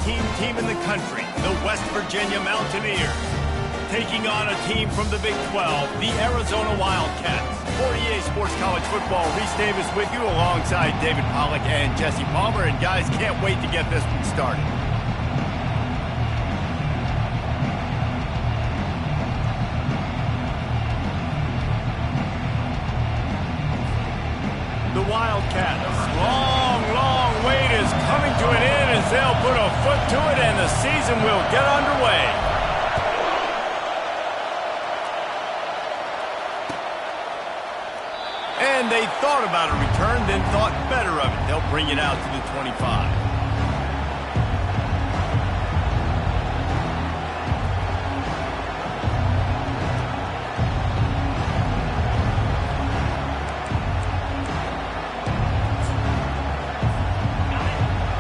team in the country, the West Virginia Mountaineers, taking on a team from the Big 12, the Arizona Wildcats. For EA Sports College Football, Reese Davis with you alongside David Pollack and Jesse Palmer. And guys, can't wait to get this one started. The Wildcats, long wait is coming to an end as they'll put a foot to it and the season will get underway. And they thought about a return, then thought better of it. They'll bring it out to the 25.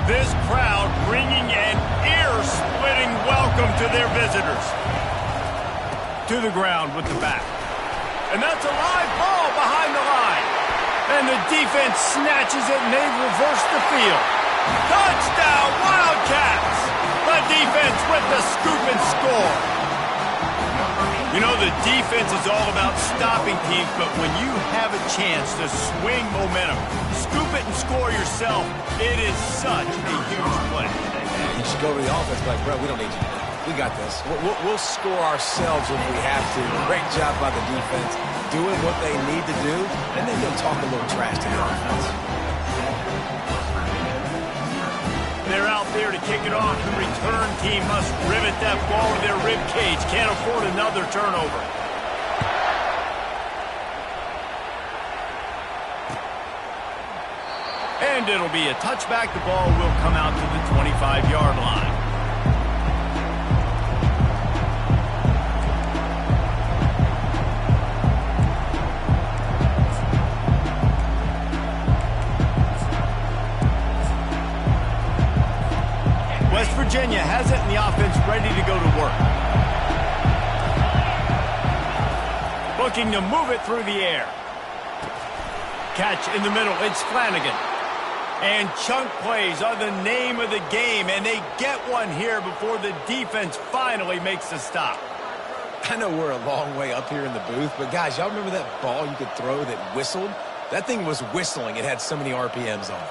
This crowd bringing an ear-splitting welcome to their visitors. To the ground with the back. And that's a live ball behind the line. And the defense snatches it and they reverse the field. Touchdown, Wildcats! The defense with the scoop and score. You know, the defense is all about stopping teams, but when you have a chance to swing momentum, scoop it and score yourself, it is such a huge play. You should go to the offense like, bro, we don't need you. We got this. We'll score ourselves if we have to. Great job by the defense, doing what they need to do, and then they'll talk a little trash to the offense. They're out there to kick it off. The return team must rivet that ball to their rib cage. Can't afford another turnover. And it'll be a touchback. The ball will come out to the 25-yard line. West Virginia has it and the offense ready to go to work. Looking to move it through the air. Catch in the middle, it's Flanagan. And chunk plays are the name of the game, and they get one here before the defense finally makes the stop. I know we're a long way up here in the booth, but guys, y'all remember that ball you could throw that whistled? That thing was whistling. It had so many RPMs on it.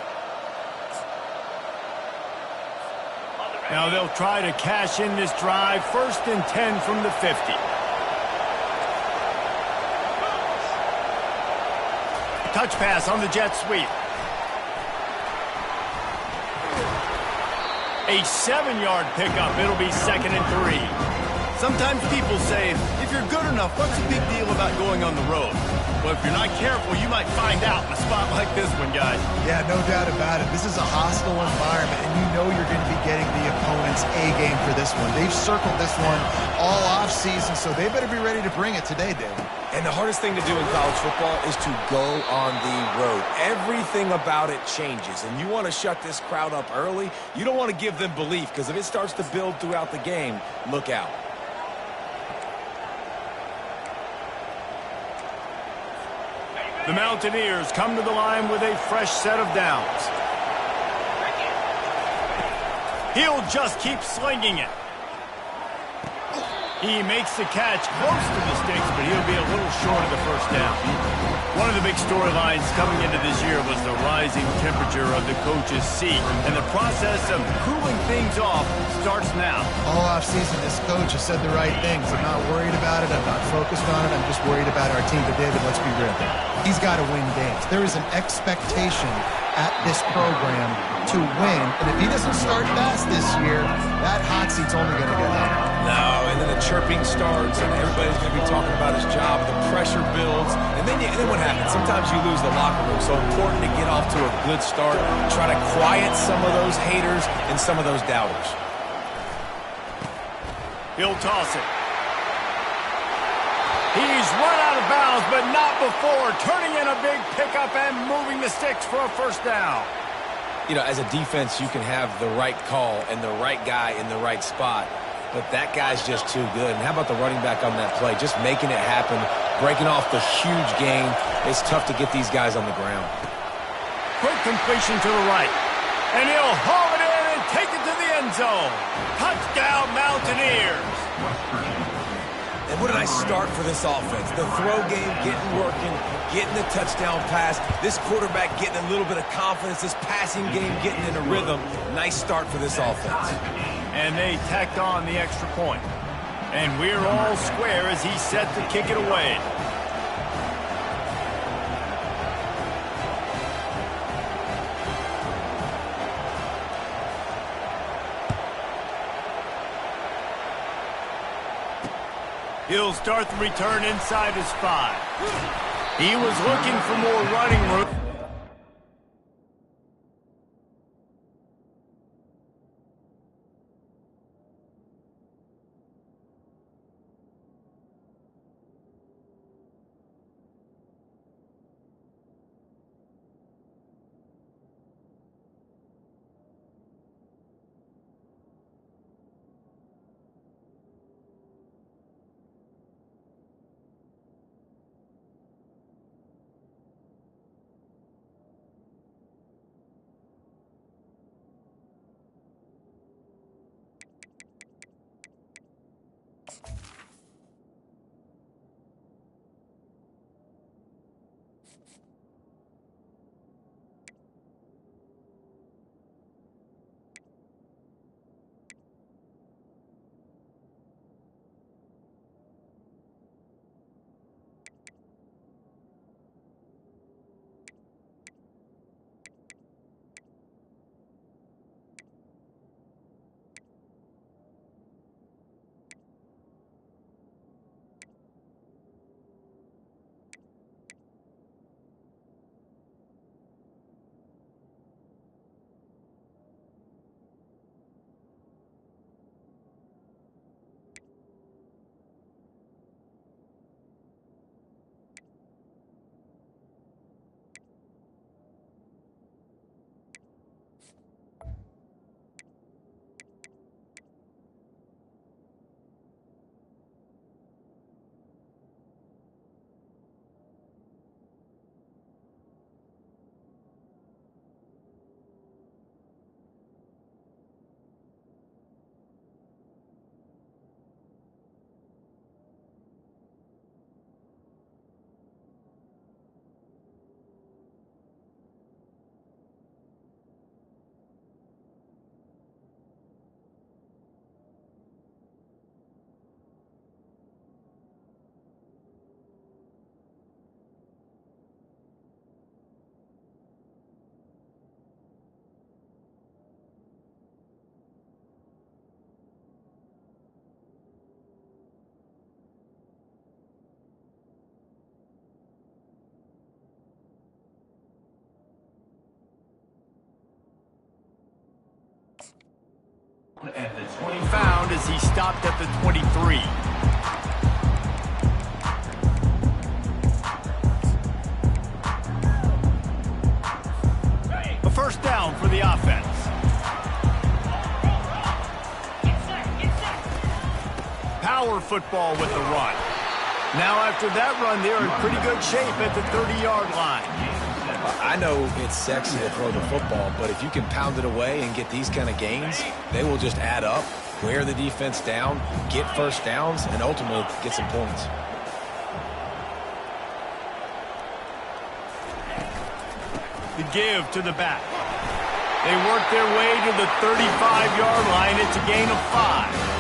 Now they'll try to cash in this drive. 1st and 10 from the 50. Touch pass on the jet sweep. A 7-yard pickup. It'll be 2nd and 3. Sometimes people say, if you're good enough, what's the big deal about going on the road? Well, if you're not careful, you might find out in a spot like this one, guys. Yeah, no doubt about it. This is a hostile environment, and you know you're going to be getting the opponent's A-game for this one. They've circled this one all offseason, so they better be ready to bring it today, David. And the hardest thing to do in college football is to go on the road. Everything about it changes, and you want to shut this crowd up early. You don't want to give them belief, because if it starts to build throughout the game, look out. The Mountaineers come to the line with a fresh set of downs. He'll just keep slinging it. He makes the catch close to the sticks, but he'll be a little short of the first down. One of the big storylines coming into this year was the rising temperature of the coach's seat, and the process of cooling things off starts now. All offseason, this coach has said the right things. I'm not worried about it. I'm not focused on it. I'm just worried about our team. But, David, let's be real. He's got to win games. There is an expectation at this program to win, and if he doesn't start fast this year, that hot seat's only going to get hotter. No, and then the chirping starts, and everybody's going to be talking about his job. The pressure builds, and then what happens? Sometimes you lose the locker room. So important to get off to a good start. Try to quiet some of those haters and some of those doubters. He'll toss it. He's run out of bounds, but not before. Turning in a big pickup and moving the sticks for a first down. You know, as a defense, you can have the right call and the right guy in the right spot. But that guy's just too good. And how about the running back on that play? Just making it happen, breaking off the huge gain. It's tough to get these guys on the ground. Quick completion to the right. And he'll haul it in and take it to the end end zone. Touchdown, Mountaineers. And what did I start for this offense? The throw game getting working, getting the touchdown pass. This quarterback getting a little bit of confidence. This passing game getting in a rhythm. Nice start for this offense. And they tacked on the extra point. And we're all square as he's set to kick it away. He'll start the return inside his 5. He was looking for more running room. At the 20 found as he stopped at the 23. A first down for the offense. Power football with the run. Now after that run, they're in pretty good shape at the 30-yard line. I know it's sexy to throw the football, but if you can pound it away and get these kind of gains, they will just add up, wear the defense down, get first downs, and ultimately get some points. The give to the back. They work their way to the 35-yard line. It's a gain of 5.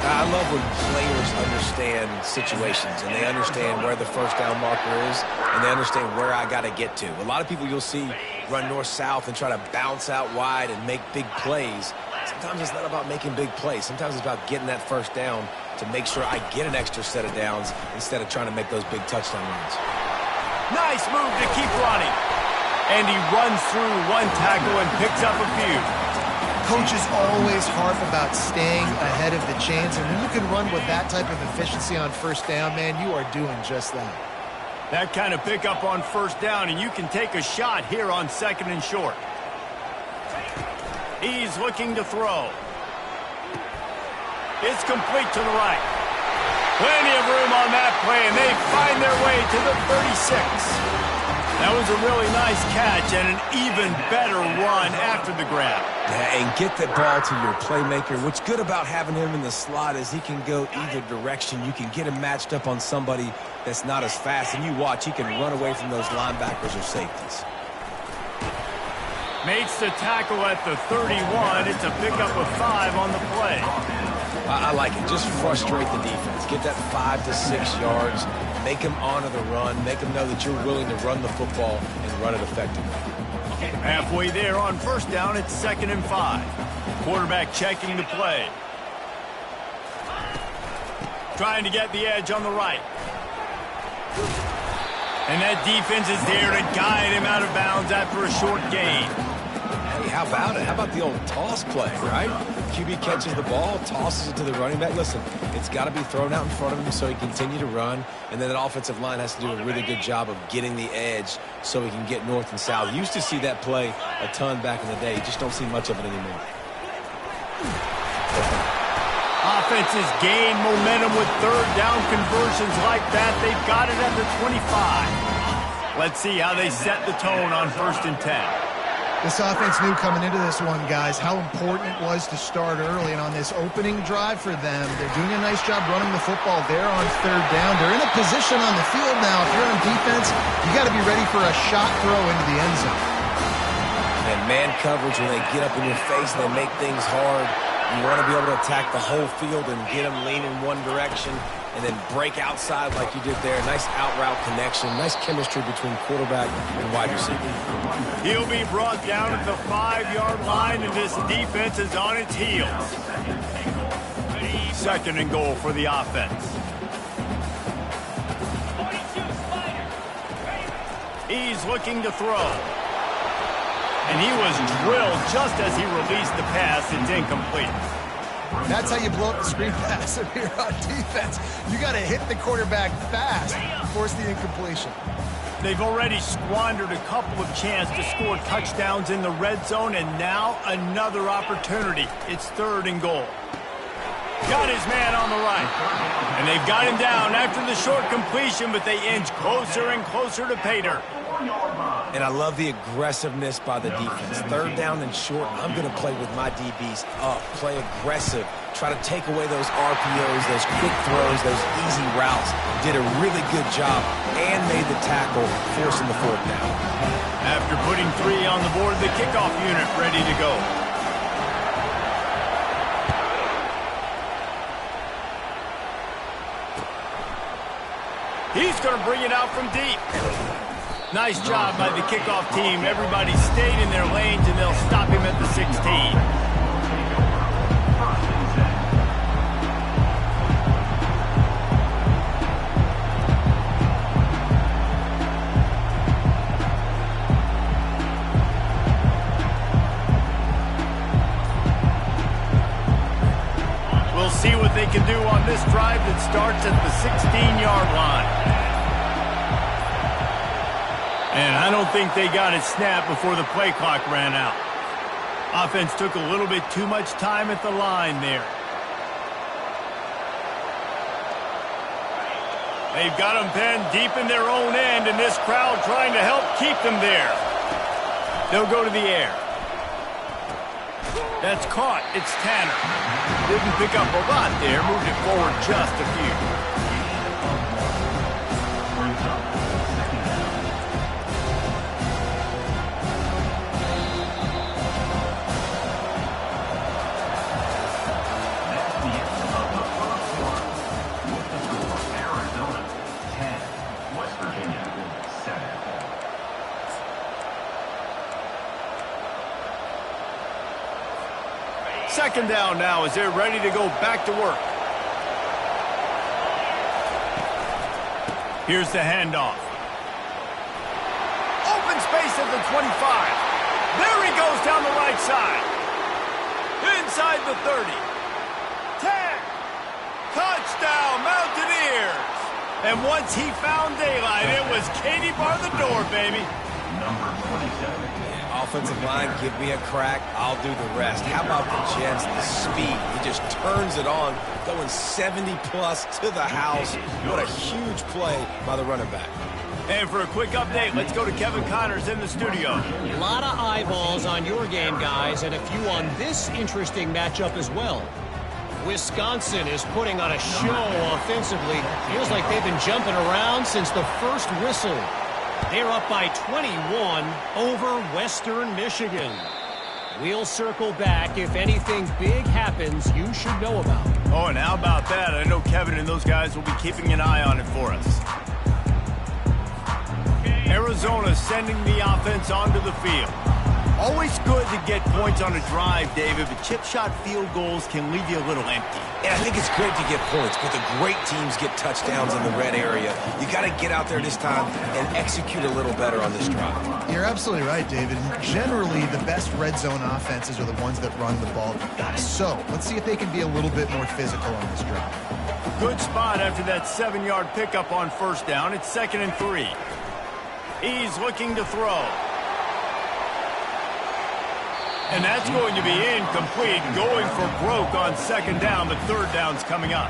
I love when players understand situations and they understand where the first down marker is and they understand where I got to get to. A lot of people you'll see run north-south and try to bounce out wide and make big plays. Sometimes it's not about making big plays. Sometimes it's about getting that first down to make sure I get an extra set of downs instead of trying to make those big touchdown runs. Nice move to keep running. And he runs through one tackle and picks up a few. Coaches always harp about staying ahead of the chains, and when you can run with that type of efficiency on first down, man, you are doing just that. That kind of pickup on first down, and you can take a shot here on 2nd and short. He's looking to throw. It's complete to the right. Plenty of room on that play, and they find their way to the 36. That was a really nice catch and an even better run after the grab. Yeah, and get the ball to your playmaker. What's good about having him in the slot is he can go either direction. You can get him matched up on somebody that's not as fast, and you watch, he can run away from those linebackers or safeties. Makes the tackle at the 31. It's a pickup of 5 on the play. I like it. Just frustrate the defense. Get that 5 to 6 yards. Make them honor the run. Make them know that you're willing to run the football and run it effectively. Halfway there on first down, it's 2nd and 5. Quarterback checking the play. Trying to get the edge on the right. And that defense is there to guide him out of bounds after a short gain. Hey, how about it? How about the old toss play, right? QB catches the ball, tosses it to the running back. Listen, it's got to be thrown out in front of him so he can continue to run. And then that offensive line has to do a really good job of getting the edge so he can get north and south. You used to see that play a ton back in the day. You just don't see much of it anymore. Offenses gain momentum with third down conversions like that. They've got it at the 25. Let's see how they set the tone on 1st and 10. This offense knew coming into this one, guys, how important it was to start early. And on this opening drive for them, they're doing a nice job running the football there on 3rd down. They're in a position on the field now. If you're on defense, you got to be ready for a shot throw into the end zone. And man coverage, when they get up in your face and they make things hard, you want to be able to attack the whole field and get them leaning one direction and then break outside like you did there. Nice out-route connection. Nice chemistry between quarterback and wide receiver. He'll be brought down at the 5-yard line, and this defense is on its heels. 2nd and goal for the offense. He's looking to throw. And he was drilled just as he released the pass. It's incomplete. That's how you blow up the screen pass if you're on defense. You got to hit the quarterback fast, force the incompletion. They've already squandered a couple of chances to score touchdowns in the red zone, and now another opportunity. It's 3rd and goal. Got his man on the right. And they've got him down after the short completion, but they inch closer and closer to pay dirt. And I love the aggressiveness by the defense. 3rd down and short, I'm going to play with my DBs up, play aggressive, try to take away those RPOs, those quick throws, those easy routes. Did a really good job and made the tackle, forcing the 4th down. After putting 3 on the board, the kickoff unit ready to go. He's going to bring it out from deep. Nice job by the kickoff team. Everybody stayed in their lanes, and they'll stop him at the 16. We'll see what they can do on this drive that starts at the 16-yard line. And I don't think they got it snapped before the play clock ran out. Offense took a little bit too much time at the line there. They've got them penned deep in their own end, and this crowd trying to help keep them there. They'll go to the air. That's caught. It's Tanner. Didn't pick up a lot there. Moved it forward just a few. Second down now as they're ready to go back to work. Here's the handoff. Open space at the 25. There he goes down the right side. Inside the 30. 10. Touchdown, Mountaineers. And once he found daylight, it was Katie bar the door, baby. Number 27. Offensive line, give me a crack, I'll do the rest. How about the Jets, the speed? He just turns it on, going 70-plus to the house. What a huge play by the running back. And for a quick update, let's go to Kevin Connors in the studio. A lot of eyeballs on your game, guys, and a few on this interesting matchup as well. Wisconsin is putting on a show offensively. Feels like they've been jumping around since the first whistle. They're up by 21 over Western Michigan. We'll circle back if anything big happens you should know about. Oh, and how about that? I know Kevin and those guys will be keeping an eye on it for us. Arizona sending the offense onto the field. Always good to get points on a drive, David, but chip shot field goals can leave you a little empty. Yeah, I think it's great to get points, but the great teams get touchdowns in the red area. You got to get out there this time and execute a little better on this drive. You're absolutely right, David. Generally, the best red zone offenses are the ones that run the ball. So, let's see if they can be a little bit more physical on this drive. Good spot after that 7-yard pickup on first down. It's 2nd and 3. He's looking to throw. And that's going to be incomplete, going for broke on 2nd down, but 3rd down's coming up.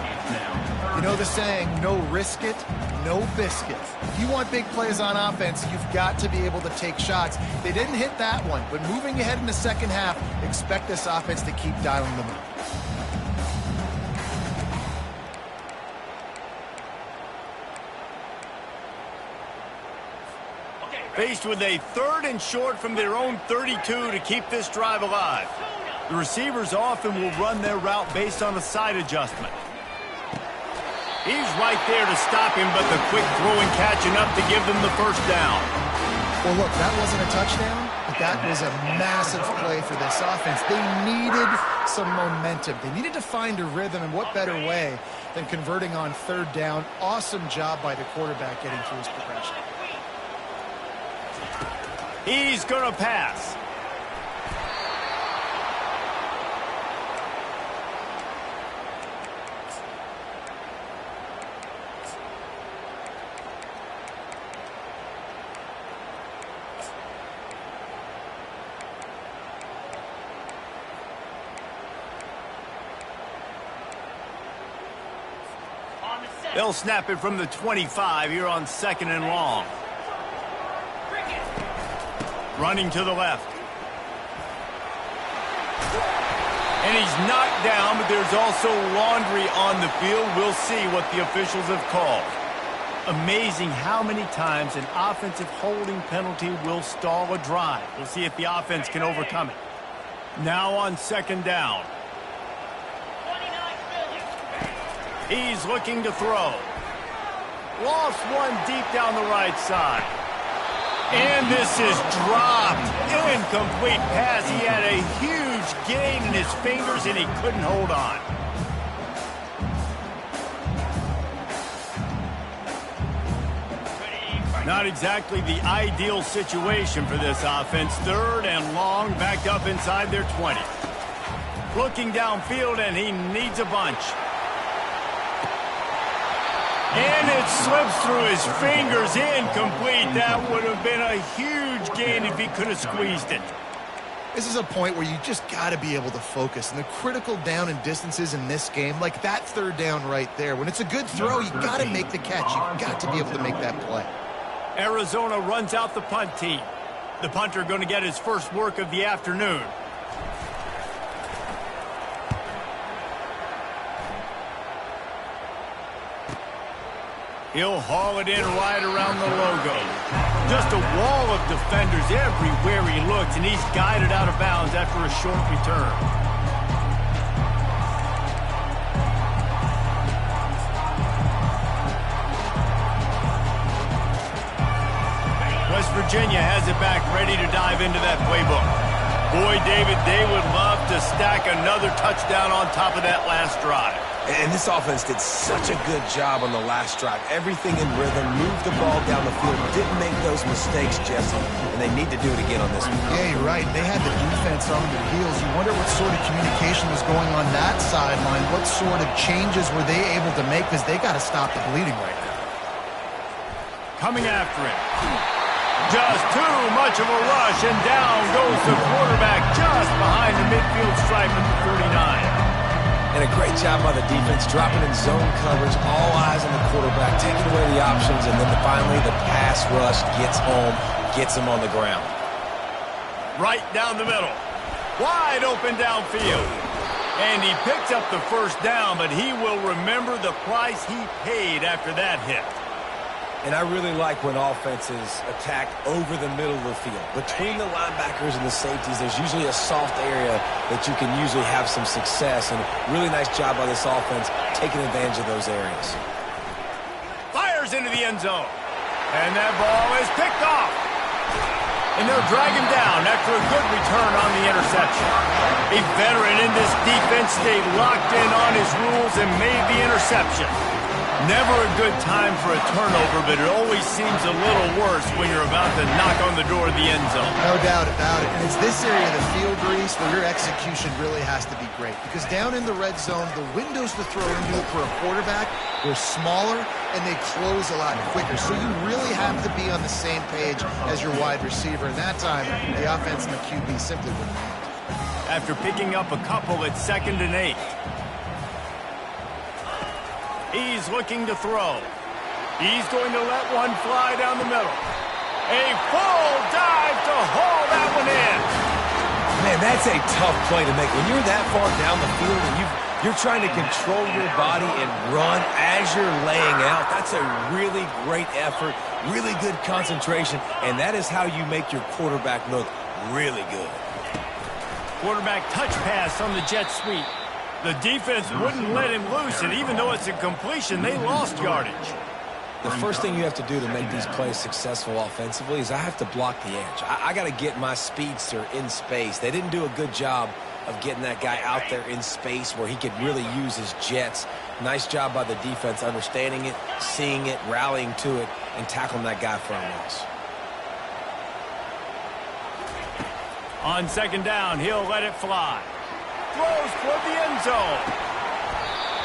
You know the saying, no risk it, no biscuit. If you want big plays on offense, you've got to be able to take shots. They didn't hit that one, but moving ahead in the second half, expect this offense to keep dialing them up. Faced with a 3rd and short from their own 32 to keep this drive alive. The receivers often will run their route based on a side adjustment. He's right there to stop him, but the quick throw and catch enough to give them the first down. Well, look, that wasn't a touchdown, but that was a massive play for this offense. They needed some momentum. They needed to find a rhythm, and what better way than converting on 3rd down. Awesome job by the quarterback getting through his progression. He's going to pass. They'll snap it from the 25 here on 2nd and long. Running to the left. And he's knocked down, but there's also laundry on the field. We'll see what the officials have called. Amazing how many times an offensive holding penalty will stall a drive. We'll see if the offense can overcome it. Now on 2nd down. He's looking to throw. Lost one deep down the right side. And this is dropped. Incomplete pass. He had a huge gain in his fingers, and he couldn't hold on. Not exactly the ideal situation for this offense. 3rd and long, backed up inside their 20. Looking downfield, and he needs a bunch. And it slips through his fingers, incomplete. That would have been a huge gain if he could have squeezed it. This is a point where you just got to be able to focus. And the critical down and distances in this game, like that 3rd down right there, when it's a good throw, you got to make the catch. You've got to be able to make that play. Arizona runs out the punt team. The punter going to get his first work of the afternoon. He'll haul it in right around the logo. Just a wall of defenders everywhere he looks, and he's guided out of bounds after a short return. West Virginia has it back, ready to dive into that playbook. Boy, David, they would love to stack another touchdown on top of that last drive. And this offense did such a good job on the last drive. Everything in rhythm, moved the ball down the field, didn't make those mistakes, Jesse, and they need to do it again on this one. Yeah, you're right. They had the defense on their heels. You wonder what sort of communication was going on that sideline. What sort of changes were they able to make, because they got to stop the bleeding right now. Coming after him. Just too much of a rush, and down goes the quarterback just behind the midfield stripe at the 49. And a great Great job by the defense, dropping in zone coverage, all eyes on the quarterback, taking away the options, and then finally the pass rush gets home, gets him on the ground. Right down the middle. Wide open downfield. And he picked up the first down, but he will remember the price he paid after that hit. And I really like when offenses attack over the middle of the field. Between the linebackers and the safeties, there's usually a soft area that you can usually have some success. And really nice job by this offense taking advantage of those areas. Fires into the end zone. And that ball is picked off. And they'll drag him down after a good return on the interception. A veteran in this defense stayed locked in on his rules and made the interception. Never a good time for a turnover, but it always seems a little worse when you're about to knock on the door of the end zone. No doubt about it. And it's this area of the field, Reese, where your execution really has to be great. Because down in the red zone, the windows to throw into it for a quarterback, they're smaller and they close a lot quicker. So you really have to be on the same page as your wide receiver. And that time, the offense and the QB simply wouldn't make it. After picking up a couple at 2nd and 8. He's looking to throw. He's going to let one fly down the middle. A full dive to haul that one in. Man, that's a tough play to make. When you're that far down the field and you're trying to control your body and run as you're laying out, that's a really great effort, really good concentration, and that is how you make your quarterback look really good. Quarterback touch pass on the jet sweep. The defense wouldn't let him loose, and even though it's a completion, they lost yardage. The first thing you have to do to make these plays successful offensively is I have to block the edge. I got to get my speedster in space. They didn't do a good job of getting that guy out there in space where he could really use his jets. Nice job by the defense understanding it, seeing it, rallying to it, and tackling that guy for a loss. On 2nd down, he'll let it fly. Throws toward the end zone.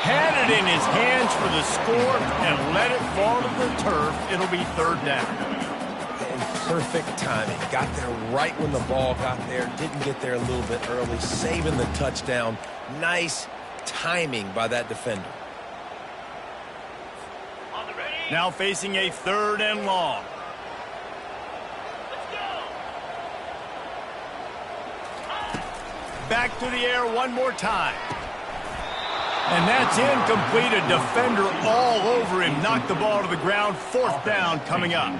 Had it in his hands for the score and let it fall to the turf. It'll be 3rd down. And perfect timing. Got there right when the ball got there. Didn't get there a little bit early. Saving the touchdown. Nice timing by that defender. Now facing a 3rd and long. Back to the air one more time. And that's incomplete. A defender all over him. Knocked the ball to the ground. 4th down coming up.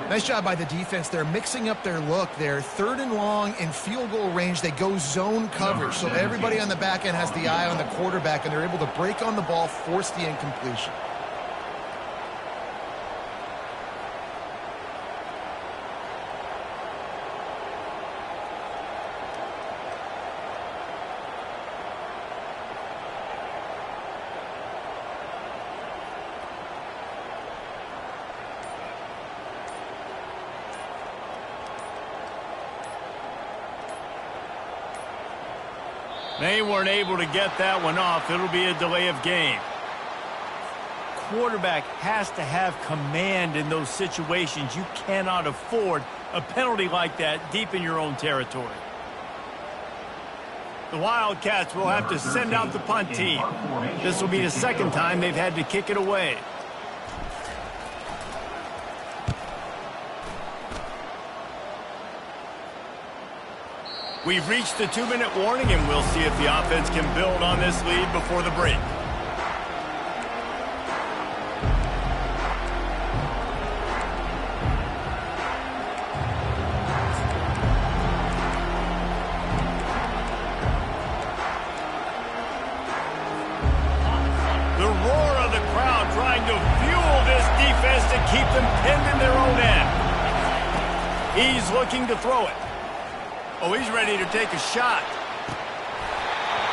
Nice job by the defense. They're mixing up their look. They're 3rd and long in field goal range. They go zone coverage. So everybody on the back end has the eye on the quarterback, and they're able to break on the ball, force the incompletion. They weren't able to get that one off. It'll be a delay of game. Quarterback has to have command in those situations. You cannot afford a penalty like that deep in your own territory. The Wildcats will have to send out the punt team. This will be the 2nd time they've had to kick it away. We've reached the 2-minute warning, and we'll see if the offense can build on this lead before the break. The roar of the crowd trying to fuel this defense to keep them pinned in their own end. He's looking to throw it. Oh, he's ready to take a shot.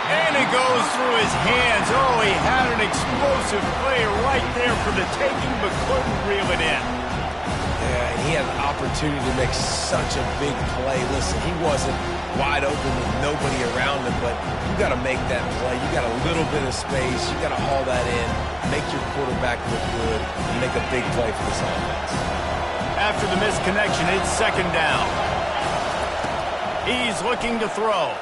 And it goes through his hands. Oh, he had an explosive play right there for the taking, but couldn't reel it in. Yeah, and he had an opportunity to make such a big play. Listen, he wasn't wide open with nobody around him, but you got to make that play. You got a little bit of space. You got to haul that in, make your quarterback look good, and make a big play for this offense. After the misconnection, it's 2nd down. He's looking to throw.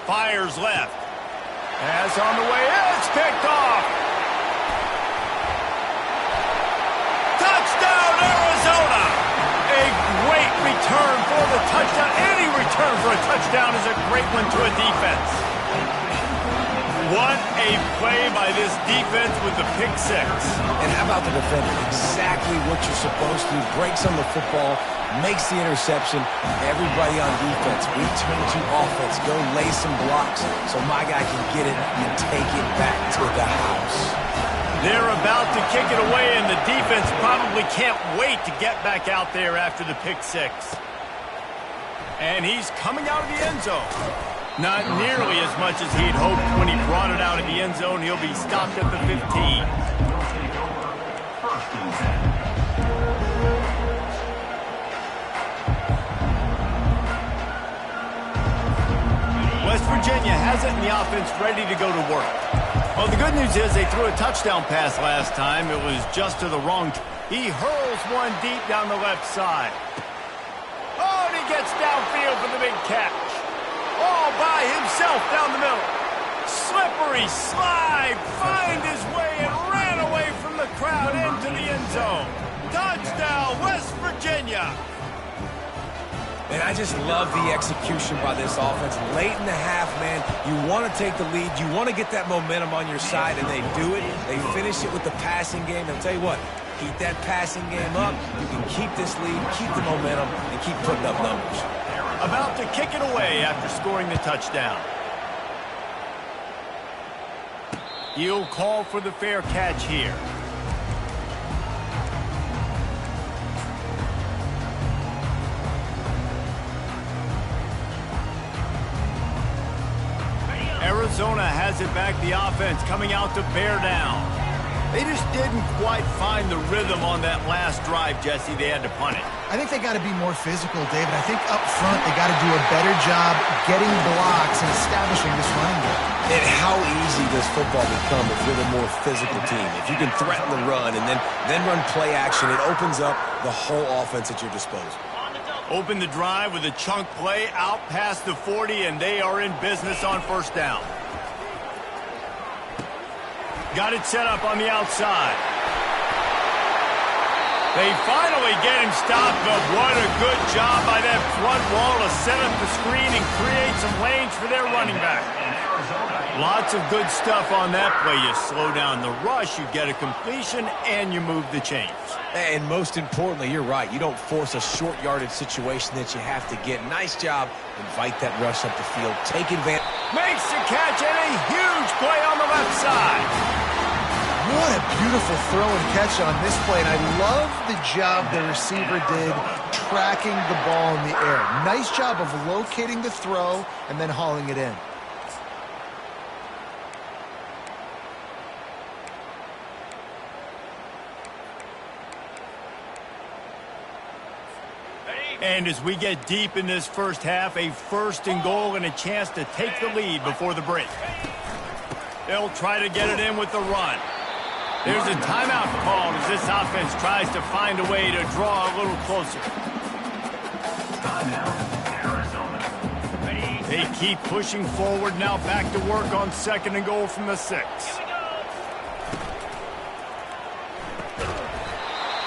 Fires left. Pass on the way. It's picked off. Touchdown, Arizona. A great return for the touchdown. Any return for a touchdown is a great one to a defense. What a play by this defense with the pick six. And how about the defender? Exactly what you're supposed to do. Breaks on the football, makes the interception. Everybody on defense, we turn to offense. Go lay some blocks so my guy can get it and take it back to the house. They're about to kick it away, and the defense probably can't wait to get back out there after the pick six. And he's coming out of the end zone. Not nearly as much as he'd hoped when he brought it out of the end zone. He'll be stopped at the 15. West Virginia has it in the offense ready to go to work. Well, the good news is they threw a touchdown pass last time. It was just to the wrong. He hurls one deep down the left side. Oh, and he gets downfield for the big catch. All by himself down the middle. Slippery slide, find his way and ran away from the crowd into the end zone. Touchdown, West Virginia. And I just love the execution by this offense. Late in the half, man, you want to take the lead. You want to get that momentum on your side, and they do it. They finish it with the passing game. And I'll tell you what, keep that passing game up. You can keep this lead, keep the momentum, and keep putting up numbers. About to kick it away after scoring the touchdown. He'll call for the fair catch here. Arizona has it back, the offense coming out to bear down. They just didn't quite find the rhythm on that last drive, Jesse. They had to punt it. I think they got to be more physical, David. I think up front they got to do a better job getting blocks and establishing this running game. And how easy does football become if you're the more physical team? If you can threaten the run and then run play action, it opens up the whole offense at your disposal. Open the drive with a chunk play out past the 40, and they are in business on first down. Got it set up on the outside. They finally get him stopped, but what a good job by that front wall to set up the screen and create some lanes for their running back. Lots of good stuff on that play. You slow down the rush, you get a completion, and you move the chains. And most importantly, you're right. You don't force a short yardage situation that you have to get. Nice job. Invite that rush up the field. Take advantage. Makes the catch and a huge play on the left side. What a beautiful throw and catch on this play. And I love the job the receiver did tracking the ball in the air. Nice job of locating the throw and then hauling it in. And as we get deep in this first half, a first and goal and a chance to take the lead before the break. They'll try to get it in with the run. There's a timeout called as this offense tries to find a way to draw a little closer. They keep pushing forward, now back to work on second and goal from the 6.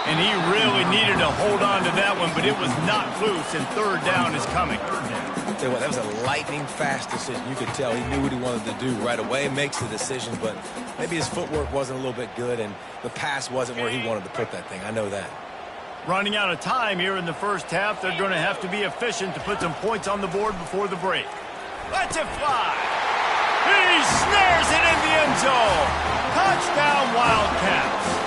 And he really needed to hold on to that one, but it was not loose, and third down is coming. I'll tell you what, that was a lightning-fast decision. You could tell he knew what he wanted to do right away, makes the decision, but maybe his footwork wasn't a little bit good, and the pass wasn't where he wanted to put that thing. I know that. Running out of time here in the first half, they're going to have to be efficient to put some points on the board before the break. Let's it fly. He snares it in the end zone. Touchdown, Wildcats.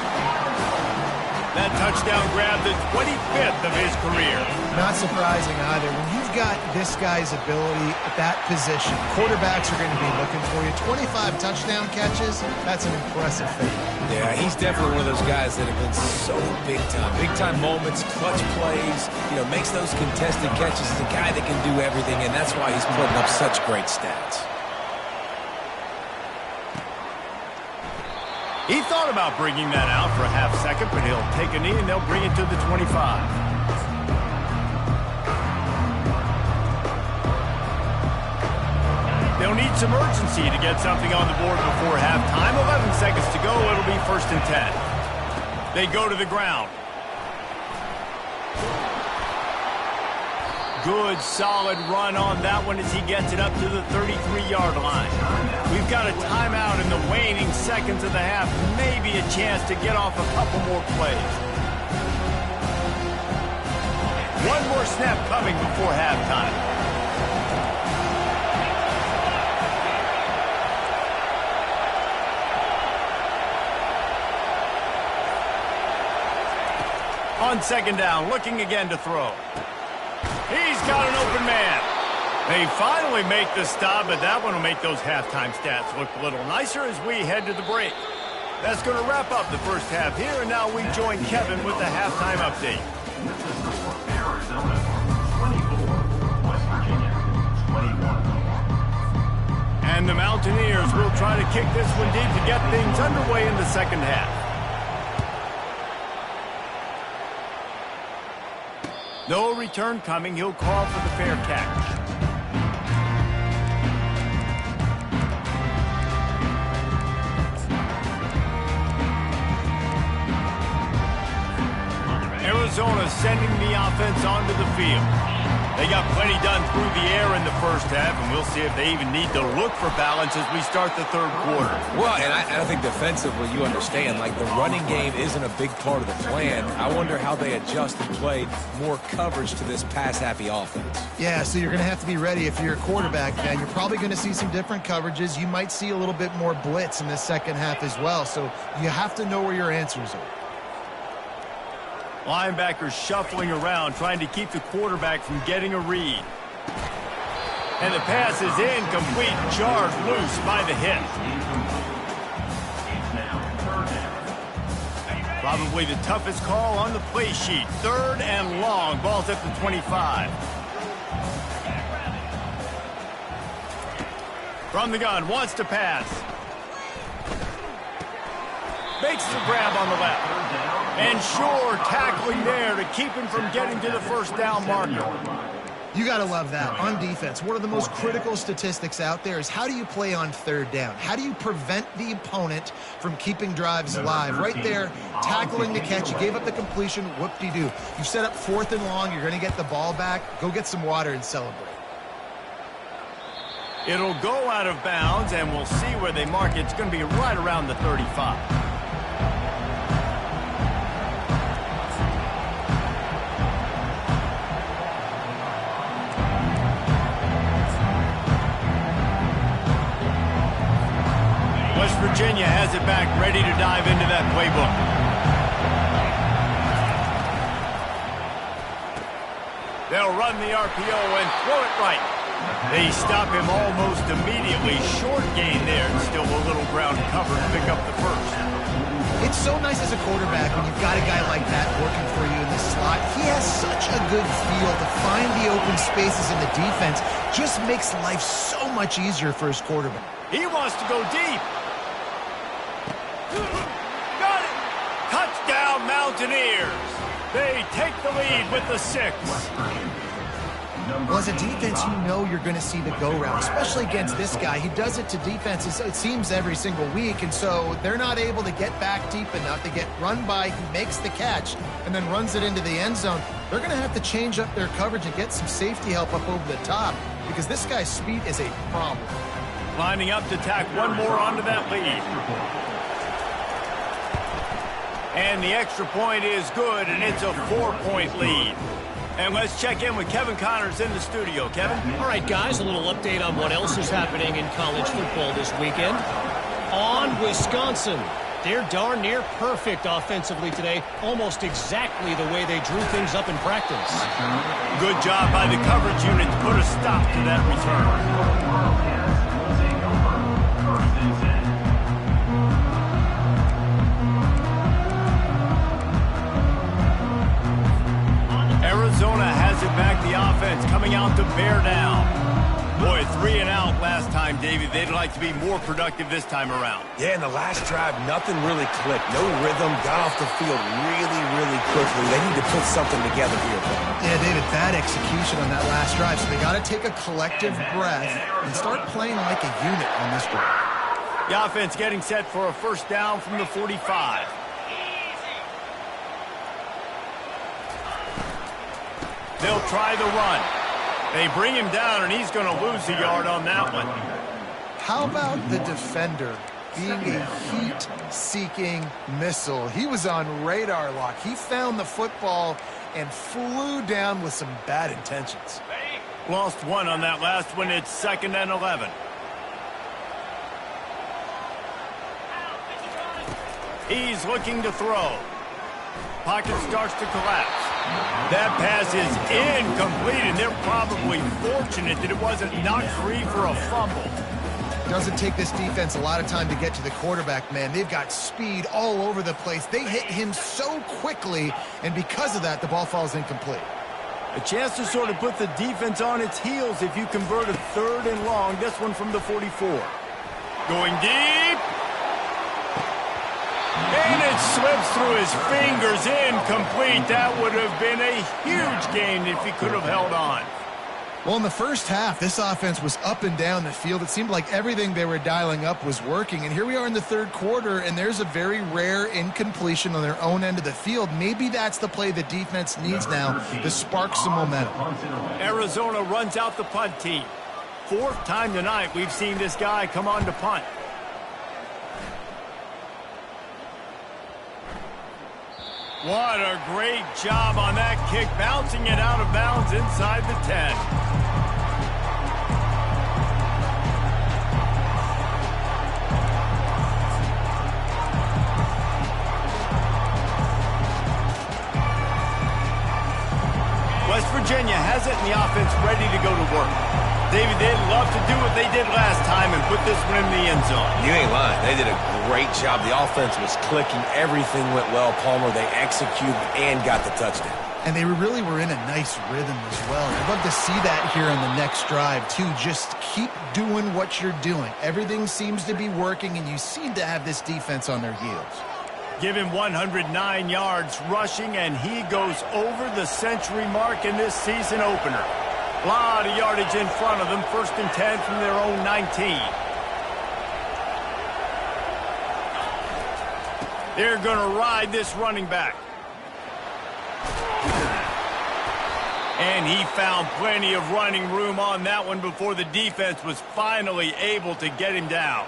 That touchdown grabbed the 25th of his career. Not surprising either. When you've got this guy's ability at that position, quarterbacks are going to be looking for you. 25 touchdown catches, that's an impressive thing. Yeah, he's definitely one of those guys that have been so big time. Big time moments, clutch plays, makes those contested catches. He's a guy that can do everything, and that's why he's putting up such great stats. He thought about bringing that out for a half second, but he'll take a knee and they'll bring it to the 25. They'll need some urgency to get something on the board before halftime. 11 seconds to go. It'll be 1st and 10. They go to the ground. Good, solid run on that one as he gets it up to the 33-yard line. We've got a timeout in the waning seconds of the half. Maybe a chance to get off a couple more plays. One more snap coming before halftime. On 2nd down, looking again to throw. He's got an open man. They finally make the stop, but that one will make those halftime stats look a little nicer as we head to the break. That's going to wrap up the first half here, and now we join Kevin with the halftime update. This is the score. Arizona 24, West Virginia 21. And the Mountaineers will try to kick this one deep to get things underway in the second half. No return coming. He'll call for the fair catch. Arizona sending the offense onto the field. They got plenty done through the air in the first half, and we'll see if they even need to look for balance as we start the third quarter. Well, and I think defensively, you understand, like the running game isn't a big part of the plan. I wonder how they adjust and play more coverage to this pass-happy offense. Yeah, so you're going to have to be ready if you're a quarterback, man. You're probably going to see some different coverages. You might see a little bit more blitz in the second half as well, so you have to know where your answers are. Linebackers shuffling around, trying to keep the quarterback from getting a read. And the pass is incomplete, jarred loose by the hit. Probably the toughest call on the play sheet. 3rd and long, ball's at the 25. From the gun, wants to pass. Makes the grab on the left. And sure, tackling there to keep him from getting to the first down marker. You got to love that. On defense, one of the most critical statistics out there is how do you play on 3rd down? How do you prevent the opponent from keeping drives alive? Right there, tackling the catch. You gave up the completion. Whoop-de-doo. You set up 4th and long. You're going to get the ball back. Go get some water and celebrate. It'll go out of bounds, and we'll see where they mark it. It's going to be right around the 35. West Virginia has it back, ready to dive into that playbook. They'll run the RPO and throw it right. They stop him almost immediately. Short gain there, and still a little ground cover to pick up the first. It's so nice as a quarterback when you've got a guy like that working for you in the slot. He has such a good feel to find the open spaces in the defense. Just makes life so much easier for his quarterback. He wants to go deep. Got it! Touchdown, Mountaineers! They take the lead with the 6. Well, as a defense, you know you're going to see the go-route, especially against this guy. He does it to defenses, it seems, every single week, and so they're not able to get back deep enough. They get run by, he makes the catch, and then runs it into the end zone. They're going to have to change up their coverage and get some safety help up over the top because this guy's speed is a problem. Lining up to tack one more onto that lead. And the extra point is good, and it's a 4-point lead. And let's check in with Kevin Connors in the studio. Kevin? All right, guys, a little update on what else is happening in college football this weekend. On Wisconsin, they're darn near perfect offensively today, almost exactly the way they drew things up in practice. Good job by the coverage unit to put a stop to that return. Arizona has it back, the offense coming out to bear down. Boy, 3 and out last time time, David. They'd like to be more productive this time around. Yeah, in the last drive, nothing really clicked. No rhythm, got off the field really, really quickly. They need to put something together here. Yeah, David, bad execution on that last drive, so they got to take a collective breath and start playing like a unit on this drive. The offense getting set for a first down from the 45. They'll try the run. They bring him down, and he's going to lose a yard on that one. How about the defender being a heat-seeking missile? He was on radar lock. He found the football and flew down with some bad intentions. Lost one on that last one. It's 2nd and 11. He's looking to throw. Pocket starts to collapse. That pass is incomplete, and they're probably fortunate that it wasn't knocked free for a fumble. Doesn't take this defense a lot of time to get to the quarterback, man. They've got speed all over the place. They hit him so quickly, and because of that, the ball falls incomplete. A chance to sort of put the defense on its heels if you convert a 3rd and long. This one from the 44. Going deep. And it slips through his fingers, incomplete. That would have been a huge gain if he could have held on. Well, in the first half, this offense was up and down the field. It seemed like everything they were dialing up was working. And here we are in the 3rd quarter, and there's a very rare incompletion on their own end of the field. Maybe that's the play the defense needs now to spark some momentum. Arizona runs out the punt team. 4th time tonight we've seen this guy come on to punt. What a great job on that kick, bouncing it out of bounds inside the 10. West Virginia has it, and the offense ready to go to work. David, they'd love to do what they did last time and put this one in the end zone. You ain't lying. They did a great job. The offense was clicking. Everything went well, Palmer. They executed and got the touchdown. And they really were in a nice rhythm as well. I'd love to see that here on the next drive, too. Just keep doing what you're doing. Everything seems to be working, and you seem to have this defense on their heels. Give him 109 yards rushing, and he goes over the century mark in this season opener. A lot of yardage in front of them. 1st and 10 from their own 19. They're going to ride this running back. And he found plenty of running room on that one before the defense was finally able to get him down.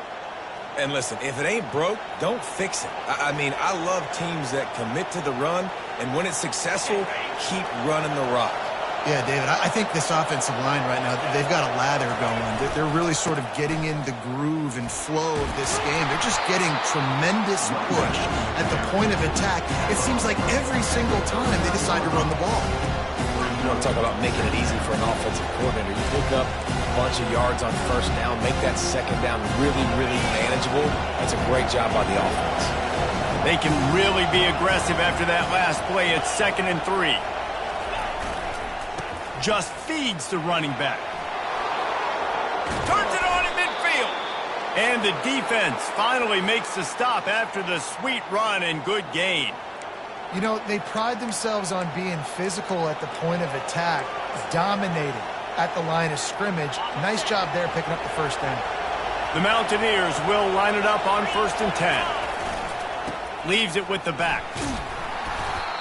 And listen, if it ain't broke, don't fix it. I mean, I love teams that commit to the run, and when it's successful, keep running the rock. Yeah, David, I think this offensive line right now, they've got a lather going. They're really sort of getting in the groove and flow of this game. They're just getting tremendous push at the point of attack. It seems like every single time they decide to run the ball. You want to talk about making it easy for an offensive coordinator. You pick up a bunch of yards on 1st down, make that 2nd down really, really manageable. That's a great job by the offense. They can really be aggressive after that last play. It's 2nd and 3. Just feeds the running back. Turns it on in midfield. And the defense finally makes the stop after the sweet run and good gain. You know, they pride themselves on being physical at the point of attack, dominating at the line of scrimmage. Nice job there picking up the 1st down. The Mountaineers will line it up on 1st and 10. Leaves it with the back.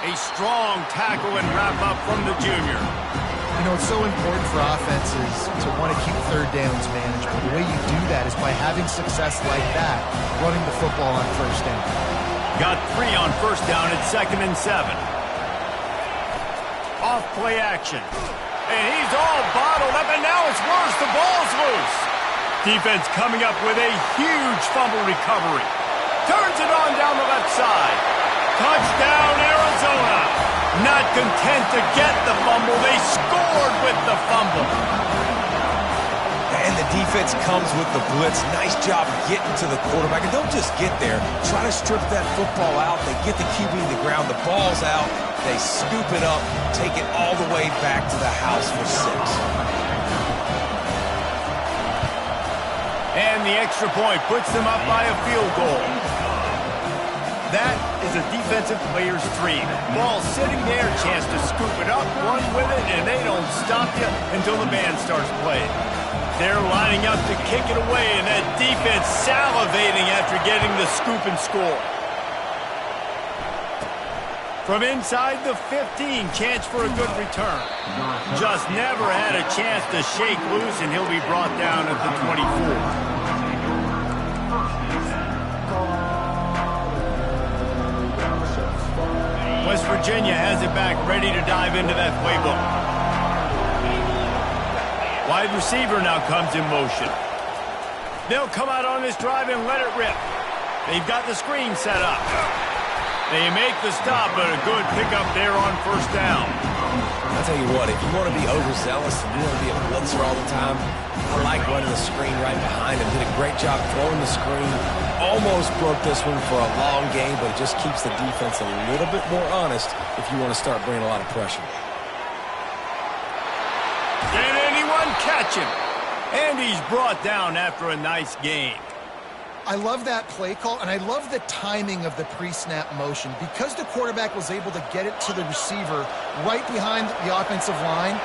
A strong tackle and wrap up from the junior. You know, it's so important for offenses to want to keep 3rd downs manageable. The way you do that is by having success like that, running the football on 1st down. Got 3 on 1st down at 2nd and 7. Off play action. And he's all bottled up, and now it's worse. The ball's loose. Defense coming up with a huge fumble recovery. Turns it on down the left side. Touchdown, Arizona. Not content to get the fumble, they scored with the fumble. And the defense comes with the blitz. Nice job getting to the quarterback. And don't just get there. Try to strip that football out. They get the QB to the ground. The ball's out. They scoop it up, take it all the way back to the house for 6. And the extra point puts them up by a field goal. That is a defensive player's dream. Ball sitting there, chance to scoop it up, run with it, and they don't stop you until the band starts playing. They're lining up to kick it away, and that defense salivating after getting the scoop and score. From inside the 15, chance for a good return. Just never had a chance to shake loose, and he'll be brought down at the 24. West Virginia has it back, ready to dive into that playbook. Wide receiver now comes in motion. They'll come out on this drive and let it rip. They've got the screen set up. They make the stop, but a good pickup there on first down. I'll tell you what, if you want to be overzealous and you want to be a blitzer all the time, I like running the screen right behind him. Did a great job throwing the screen. Almost broke this one for a long game, but it just keeps the defense a little bit more honest if you want to start bringing a lot of pressure. Can anyone catch him? And he's brought down after a nice game. I love that play call, and I love the timing of the pre-snap motion. Because the quarterback was able to get it to the receiver right behind the offensive line,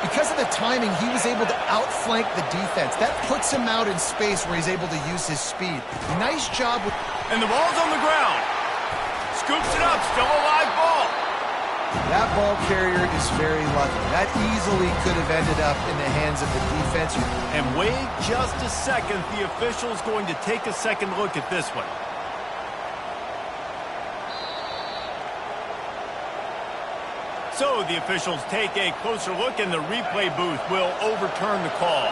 because of the timing, he was able to outflank the defense. That puts him out in space where he's able to use his speed. Nice job. And the ball's on the ground. Scoops it up, still a live ball. That ball carrier is very lucky. That easily could have ended up in the hands of the defense. And wait just a second. The official's going to take a second look at this one. So the officials take a closer look, and the replay booth will overturn the call.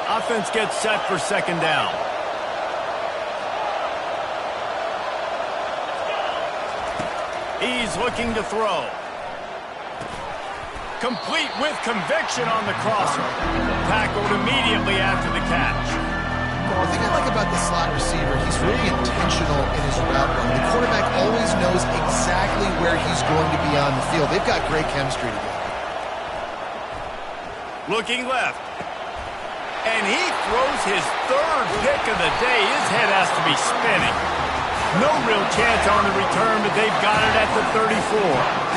Offense gets set for second down. He's looking to throw. Complete with conviction on the crosser. Tackled immediately after the catch. The thing I like about the slot receiver, he's really intentional in his route run. The quarterback always knows exactly where he's going to be on the field. They've got great chemistry together. Looking left. And he throws his third pick of the day. His head has to be spinning. No real chance on the return, but they've got it at the 34.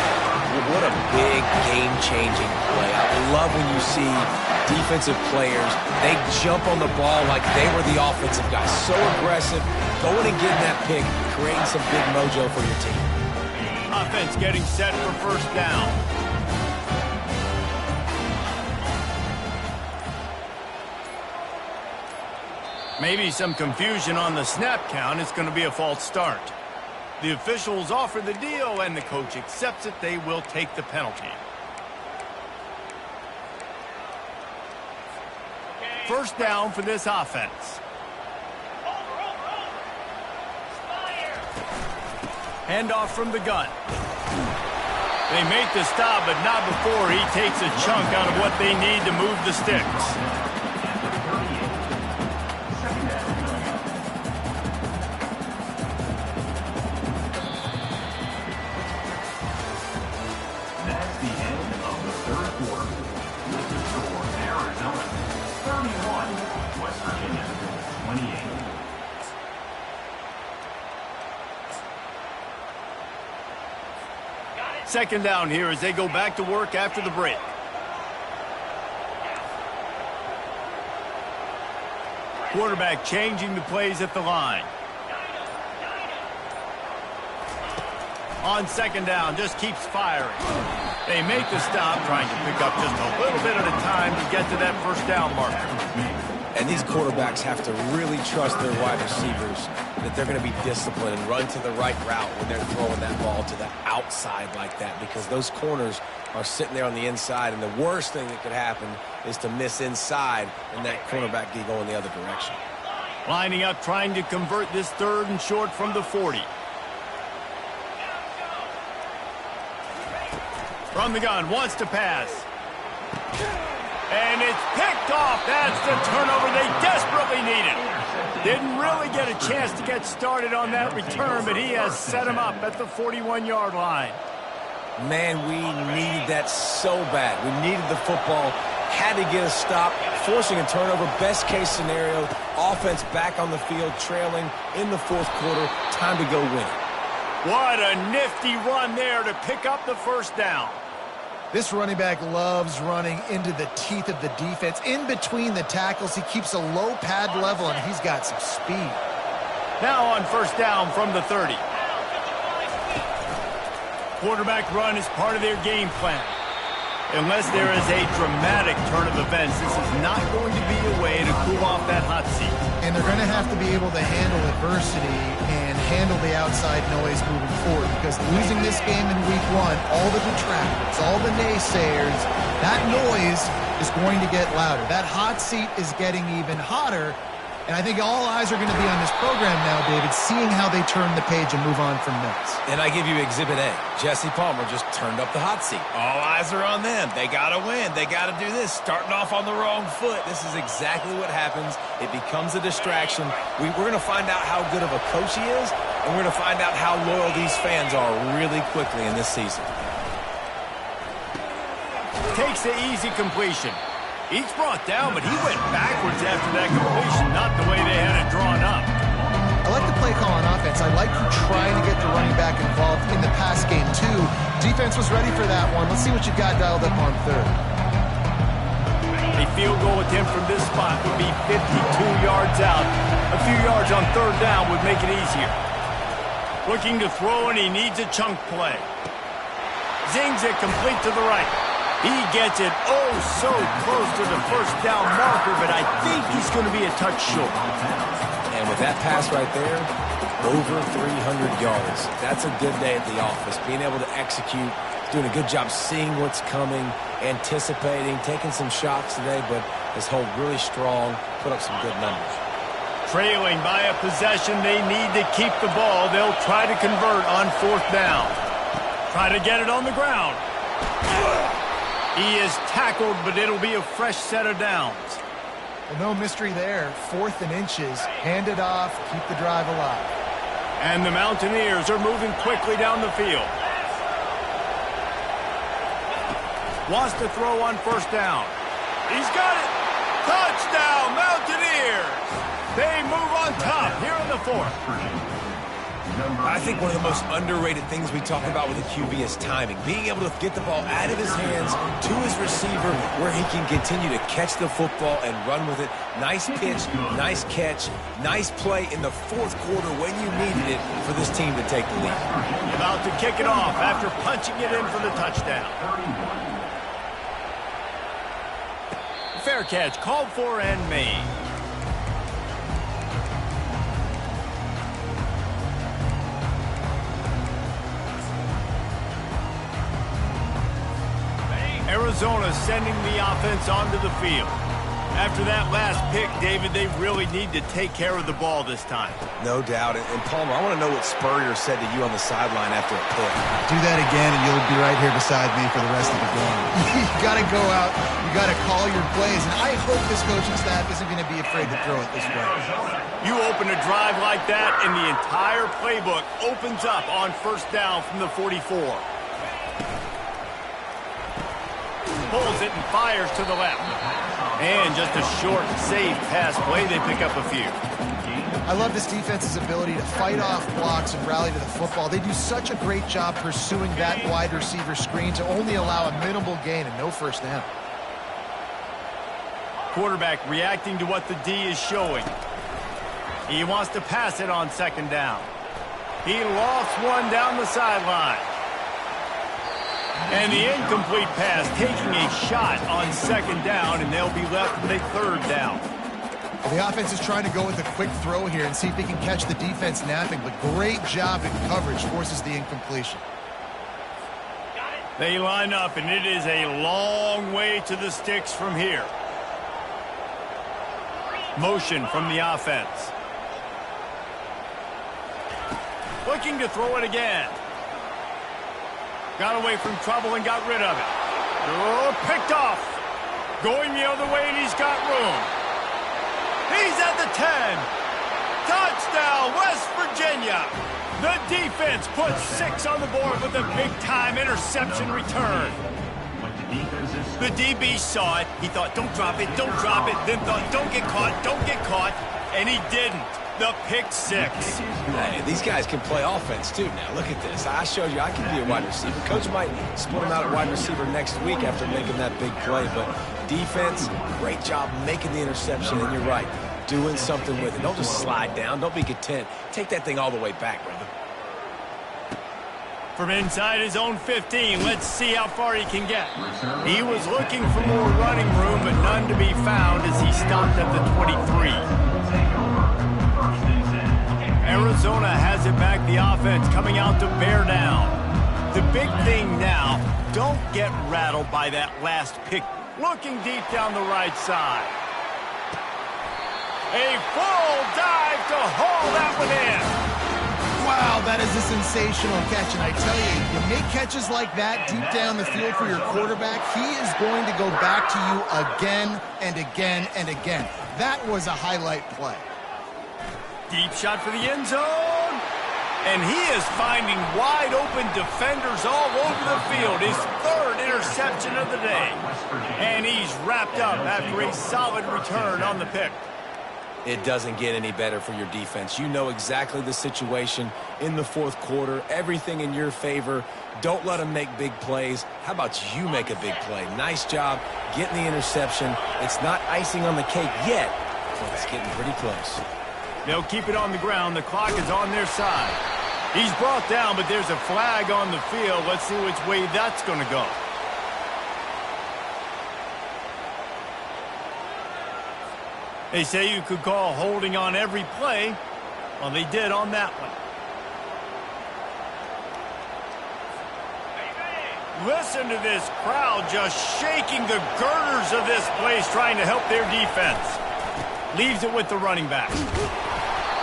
What a big game-changing play. I love when you see defensive players, they jump on the ball like they were the offensive guys. So aggressive, going and getting that pick, creating some big mojo for your team. Offense getting set for first down. Maybe some confusion on the snap count. It's going to be a false start. The officials offer the deal, and the coach accepts it. They will take the penalty. First down for this offense. Handoff from the gun. They make the stop, but not before he takes a chunk out of what they need to move the sticks. Second down here as they go back to work after the break. Quarterback changing the plays at the line. On second down, just keeps firing. They make the stop, trying to pick up just a little bit at a time to get to that first down marker. And these quarterbacks have to really trust their wide receivers that they're going to be disciplined and run to the right route when they're throwing that ball to the outside like that, because those corners are sitting there on the inside, and the worst thing that could happen is to miss inside and that cornerback get going the other direction. Lining up, trying to convert this third and short from the 40. From the gun, wants to pass. And it's picked off. That's the turnover they desperately needed. Didn't really get a chance to get started on that return, but he has set him up at the 41-yard line. Man, we needed that so bad. We needed the football, had to get a stop, forcing a turnover. Best case scenario, offense back on the field, trailing in the fourth quarter. Time to go win it. What a nifty run there to pick up the first down. This running back loves running into the teeth of the defense. In between the tackles, he keeps a low pad level, and he's got some speed. Now on first down from the 30. Quarterback run is part of their game plan. Unless there is a dramatic turn of events, this is not going to be a way to cool off that hot seat. And they're going to have to be able to handle adversity and handle the outside noise moving forward, because losing this game in week one, all the detractors, all the naysayers, that noise is going to get louder. That hot seat is getting even hotter. And I think all eyes are going to be on this program now, David, seeing how they turn the page and move on from this. And I give you Exhibit A. Jesse Palmer just turned up the hot seat. All eyes are on them. They got to win. They got to do this. Starting off on the wrong foot. This is exactly what happens. It becomes a distraction. We're going to find out how good of a coach he is, and we're going to find out how loyal these fans are really quickly in this season. Takes the easy completion. He's brought down, but he went backwards after that completion, not the way they had it drawn up. I like the play call on offense. I like you trying to get the running back involved in the pass game, too. Defense was ready for that one. Let's see what you've got dialed up on third. A field goal attempt from this spot would be 52 yards out. A few yards on third down would make it easier. Looking to throw, and he needs a chunk play. Zings it complete to the right. He gets it oh so close to the first down marker, but I think he's going to be a touch short. And with that pass right there, over 300 yards. That's a good day at the office. Being able to execute, doing a good job seeing what's coming, anticipating, taking some shots today, but has held really strong, put up some good numbers. Trailing by a possession, they need to keep the ball. They'll try to convert on fourth down. Try to get it on the ground. He is tackled, but it'll be a fresh set of downs. Well, no mystery there. 4th and inches. Hand it off. Keep the drive alive. And the Mountaineers are moving quickly down the field. Wants to throw on first down. He's got it. Touchdown, Mountaineers. They move on top here in the 4th. I think one of the most underrated things we talk about with a QB is timing. Being able to get the ball out of his hands to his receiver where he can continue to catch the football and run with it. Nice pitch, nice catch, nice play in the fourth quarter when you needed it for this team to take the lead. About to kick it off after punching it in for the touchdown. Fair catch called for and made. Arizona sending the offense onto the field. After that last pick, David, they really need to take care of the ball this time. No doubt. And Palmer, I want to know what Spurrier said to you on the sideline after a pick. Do that again, and you'll be right here beside me for the rest of the game. You got to go out. You got to call your plays. And I hope this coaching staff isn't going to be afraid to throw it this way. You open a drive like that, and the entire playbook opens up on first down from the 44. Pulls it and fires to the left. And just a short, safe pass play. They pick up a few. I love this defense's ability to fight off blocks and rally to the football. They do such a great job pursuing that wide receiver screen to only allow a minimal gain and no first down. Quarterback reacting to what the D is showing. He wants to pass it on second down. He lofts one down the sideline. And the incomplete pass taking a shot on second down, and they'll be left with a third down. Well, the offense is trying to go with a quick throw here and see if they can catch the defense napping, but great job in coverage forces the incompletion. They line up, and it is a long way to the sticks from here. Motion from the offense. Looking to throw it again. Got away from trouble and got rid of it. Oh, picked off. Going the other way, and he's got room. He's at the 10. Touchdown, West Virginia. The defense puts 6 on the board with a big-time interception return. The DB saw it. He thought, don't drop it, then thought, don't get caught, and he didn't. The pick six. Hey, these guys can play offense, too, now. Look at this. I showed you I can be a wide receiver. Coach might split him out at wide receiver next week after making that big play, but defense, great job making the interception, and you're right, doing something with it. Don't just slide down. Don't be content. Take that thing all the way back, brother. From inside his own 15, let's see how far he can get. He was looking for more running room, but none to be found as he stopped at the 23. Arizona has it back, the offense coming out to bear down. The big thing now, don't get rattled by that last pick. Looking deep down the right side. A full dive to haul that one in. Wow, that is a sensational catch, and I tell you, you make catches like that deep down the field for your quarterback, he is going to go back to you again and again and again. That was a highlight play. Deep shot for the end zone. And he is finding wide open defenders all over the field. His third interception of the day. And he's wrapped up after a solid return on the pick. It doesn't get any better for your defense. You know exactly the situation in the fourth quarter. Everything in your favor. Don't let them make big plays. How about you make a big play? Nice job getting the interception. It's not icing on the cake yet, but it's getting pretty close. They'll keep it on the ground. The clock is on their side. He's brought down, but there's a flag on the field. Let's see which way that's going to go. They say you could call holding on every play. Well, they did on that one. Listen to this crowd just shaking the girders of this place, trying to help their defense. Leaves it with the running back.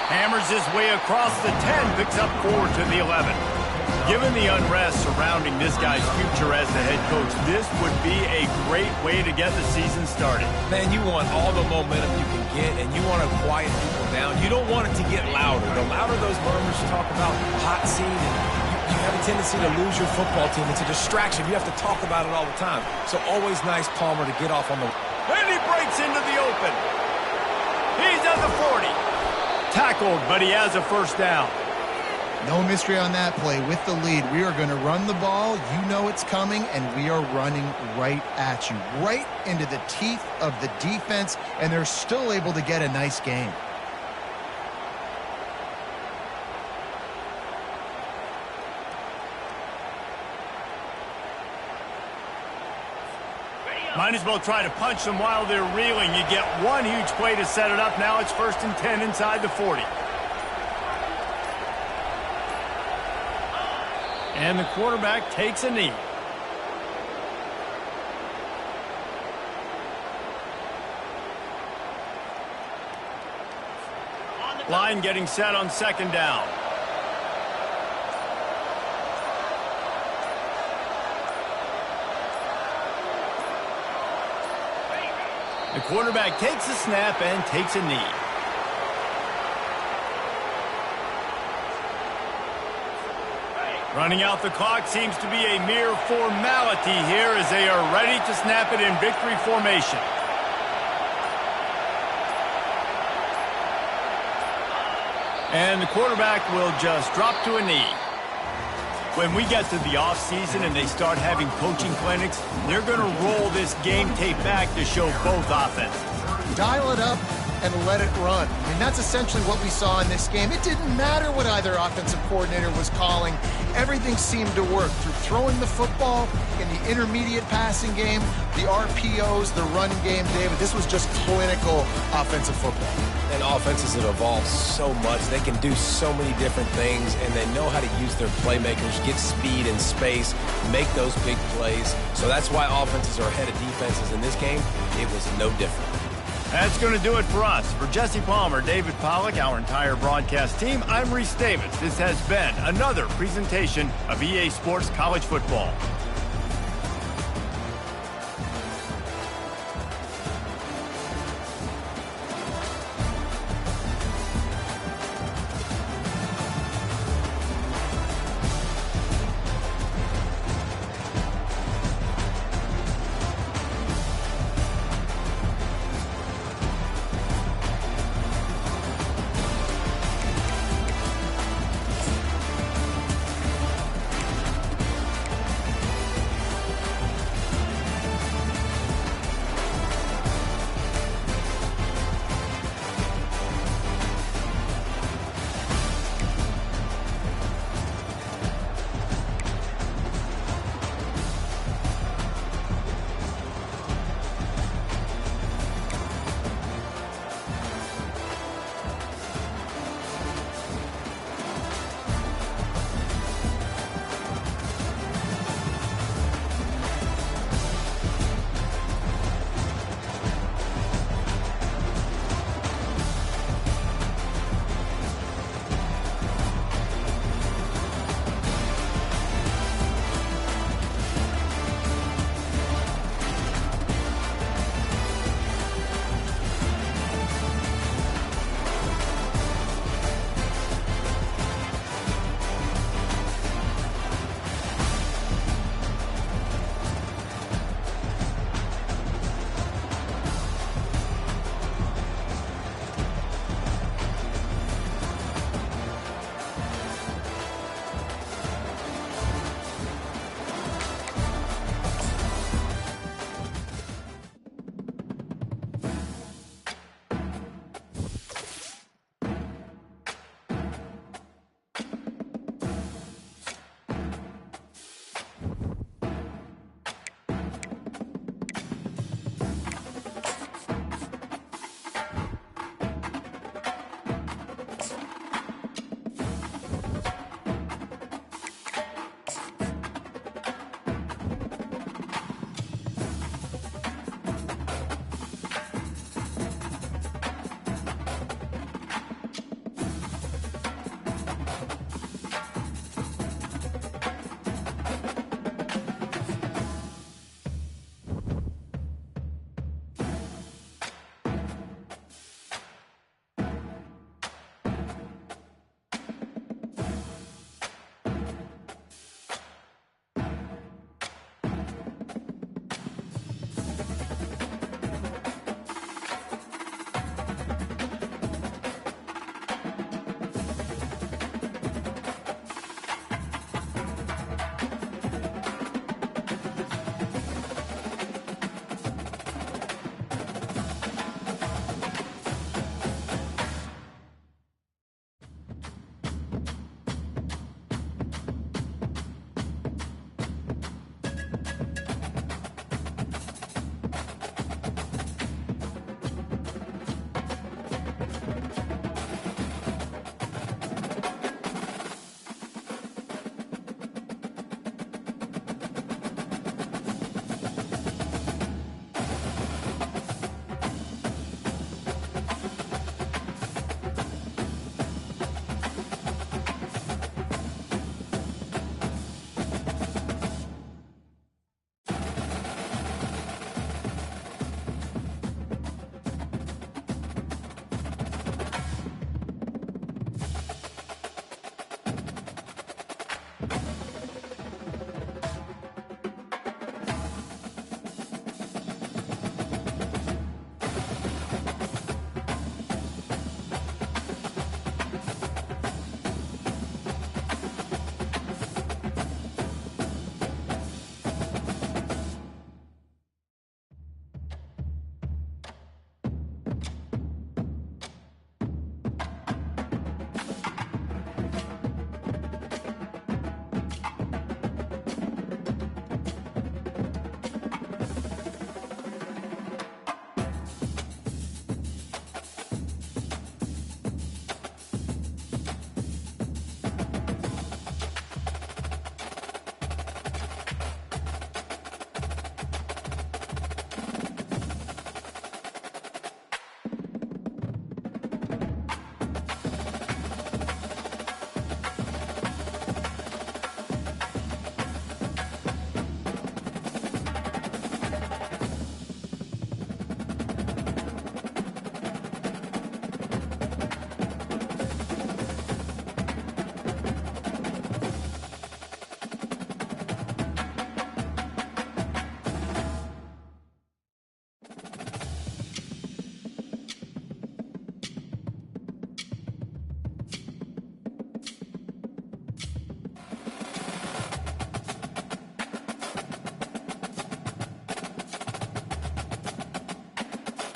Hammers his way across the 10, picks up 4 to the 11. Given the unrest surrounding this guy's future as the head coach, this would be a great way to get the season started. Man, you want all the momentum you can get, and you want to quiet people down. You don't want it to get louder. The louder those murmurs talk about hot seat, and you have a tendency to lose your football team. It's a distraction. You have to talk about it all the time. So always nice, Palmer, to get off on the... And he breaks into the open. He's at the 40. Tackled, but he has a first down. No mystery on that play. With the lead, we are going to run the ball. You know it's coming, and we are running right at you, right into the teeth of the defense, and they're still able to get a nice gain. Might as well try to punch them while they're reeling. You get one huge play to set it up. Now it's 1st and 10 inside the 40. And the quarterback takes a knee. Line getting set on 2nd down. The quarterback takes a snap and takes a knee. Running out the clock seems to be a mere formality here as they are ready to snap it in victory formation. And the quarterback will just drop to a knee. When we get to the offseason and they start having coaching clinics, they're going to roll this game tape back to show both offenses. Dial it up and let it run. I mean, that's essentially what we saw in this game. It didn't matter what either offensive coordinator was calling. Everything seemed to work through throwing the football in the intermediate passing game, the RPOs, the run game. David, this was just clinical offensive football. And offenses have evolved so much. They can do so many different things, and they know how to use their playmakers, get speed and space, make those big plays. So that's why offenses are ahead of defenses in this game. It was no different. That's going to do it for us. For Jesse Palmer, David Pollack, our entire broadcast team, I'm Reese Davis. This has been another presentation of EA Sports College Football.